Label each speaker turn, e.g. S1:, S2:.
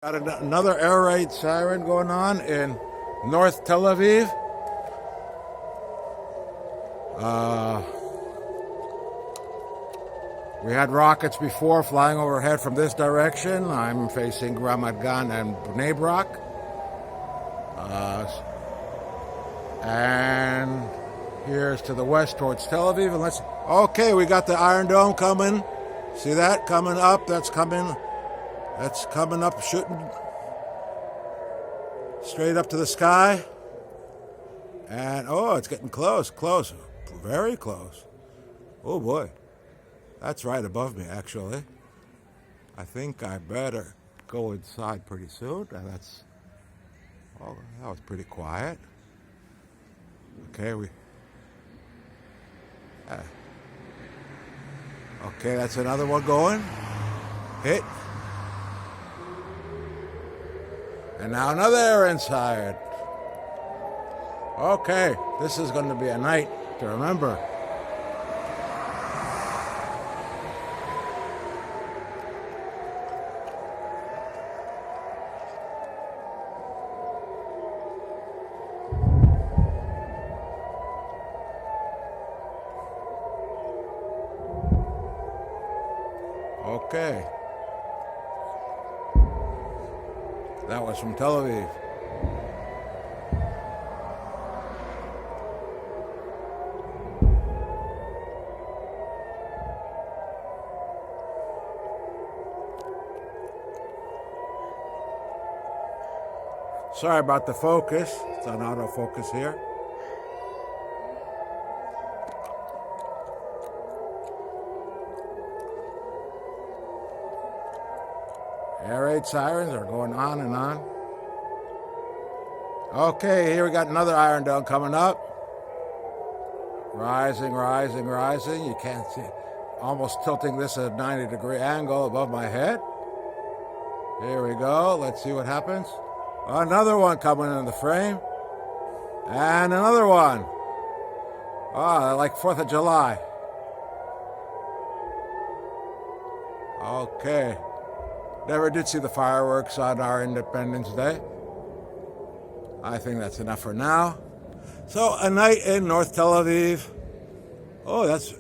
S1: Got another air raid siren going on in North Tel Aviv. We had rockets before flying overhead from this direction. I'm facing Ramat Gan and Bnei Brak. And here's to the west towards Tel Aviv. And okay, we got the Iron Dome coming. See that? Coming up. That's coming up, shooting straight up to the sky. And, oh, it's getting close, very close. Oh, boy. That's right above me, actually. I think I better go inside pretty soon. That was pretty quiet. Okay, okay, that's another one going. Hit. And now another inside. Okay, this is going to be a night to remember. Okay. That was from Tel Aviv. Sorry about the focus. It's on autofocus here. Air raid sirens are going on and on. Okay, here we got another Iron Dome coming up. Rising. You can't see. Almost tilting this at a 90-degree angle above my head. Here we go. Let's see what happens. Another one coming in the frame. And another one. Oh, like 4th of July. Okay. Never did see the fireworks on our Independence Day. I think that's enough for now. So, a night in North Tel Aviv. Oh, that's